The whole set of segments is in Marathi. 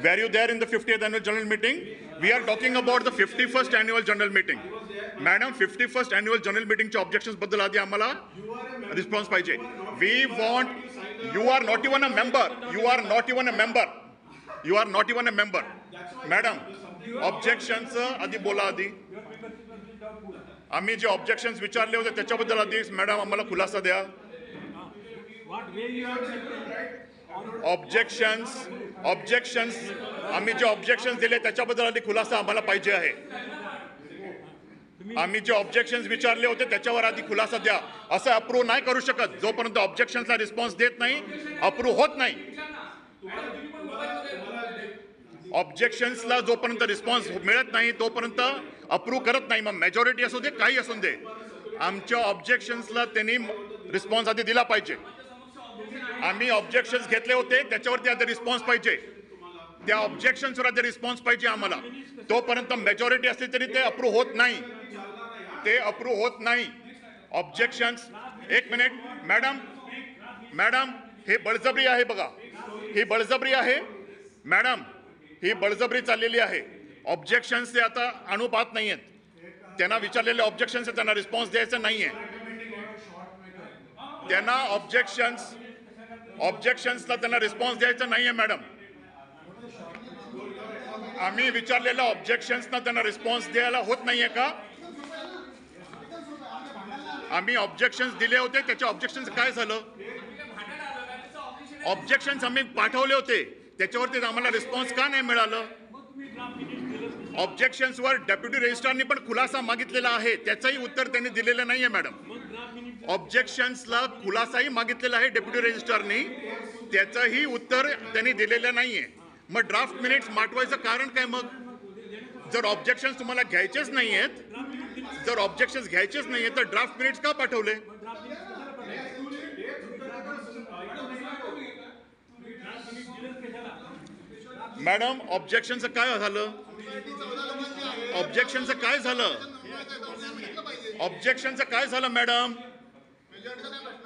Were you there in the 50th annual general meeting? We are talking about the 51st annual general meeting. Madam, 51st annual general meeting चे objections बद्दल आधी आम्हाला response पाहिजे. We want. You are not even a member. You are not even a member. You are not even a member. Madam, objections आधी बोला आधी. आम्ही जे objections विचारले होते त्याच्याबद्दल आधी मॅडम आम्हाला खुलासा द्या. ऑब्जेक्शन्स आम्ही जे ऑब्जेक्शन्स दिले त्याच्याबद्दल आधी खुलासा आम्हाला पाहिजे आहे. आम्ही जे ऑब्जेक्शन्स विचारले होते त्याच्यावर आधी खुलासा द्या. असं अप्रूव्ह नाही करू शकत जोपर्यंत ऑब्जेक्शन्सला रिस्पॉन्स देत नाही, अप्रूव्ह होत नाही. ऑब्जेक्शन्सला जोपर्यंत रिस्पॉन्स मिळत नाही तोपर्यंत अप्रूव्ह करत नाही. मग मेजॉरिटी असू दे काही असू दे, आमच्या ऑब्जेक्शन्सला त्यांनी रिस्पॉन्स आधी दिला पाहिजे. आम्ही ऑब्जेक्शन्स घेतले होते त्याच्यावरती आधी रिस्पॉन्स पाहिजे. त्या ऑब्जेक्शन्सवर आधी रिस्पॉन्स पाहिजे आम्हाला. तोपर्यंत मेजॉरिटी असली तरी ते अप्रूव्ह होत नाही. ते अप्रूव्ह होत नाही. ऑब्जेक्शन्स एक मिनिट मॅडम हे बळजबरी आहे बघा. ही बळजबरी आहे मॅडम. ही बळजबरी चाललेली आहे. ऑब्जेक्शन्स ते आता आणू पाहत नाहीयेत. त्यांना विचारलेले ऑब्जेक्शन्स त्यांना रिस्पॉन्स द्यायचा नाहीये. त्यांना ऑब्जेक्शन्सला त्यांना रिस्पॉन्स द्यायचा नाहीये मॅडम. आम्ही विचारलेल्या ऑब्जेक्शन्सना त्यांना रिस्पॉन्स द्यायला होत नाहीये का? आम्ही ऑब्जेक्शन्स दिले होते त्याचे ऑब्जेक्शन्स काय झालं? ऑब्जेक्शन्स आम्ही पाठवले होते त्याच्यावरती आम्हाला रिस्पॉन्स का नाही मिळालं? ऑब्जेक्शन्सवर डेप्युटी रजिस्ट्रारनी पण खुलासा मागितलेला आहे त्याचंही उत्तर त्यांनी दिलेलं नाहीये मॅडम. ऑब्जेक्शन्सला खुलासाही मागितलेला आहे डेप्युटी रजिस्ट्रारनी, त्याचंही उत्तर त्यांनी दिलेलं नाहीये. मग ड्राफ्ट मिनिट्स मागवायचं कारण काय? मग जर ऑब्जेक्शन्स तुम्हाला घ्यायचेच नाहीयेत, जर ऑब्जेक्शन्स घ्यायचेच नाहीयेत तर ड्राफ्ट मिनिट्स का पाठवले? मॅडम ऑब्जेक्शनचं काय झालं? ऑब्जेक्शनचं काय झालं? ऑब्जेक्शनचं काय झालं मॅडम?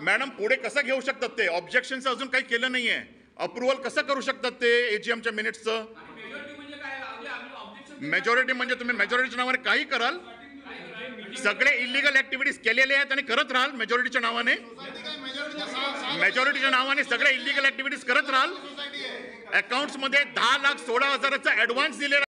मॅडम पुढे कसं घेऊ शकतात ते? ऑब्जेक्शनचं अजून काही केलं नाहीये. अप्रुव्हल कसं करू शकतात ते एजीएमच्या मिनिट्सचं? मेजॉरिटी म्हणजे तुम्ही मेजॉरिटीच्या नावाने काही कराल. सगळे इलिगल ऍक्टिव्हिटीज केलेले आहेत आणि करत राहाल मेजॉरिटीच्या नावाने. मेजॉरिटीच्या नावाने सगळे इलिगल ऍक्टिव्हिटीज करत राहाल. अकाउंट्स मध्ये 10,16,000चा ऍडव्हान्स दिलेला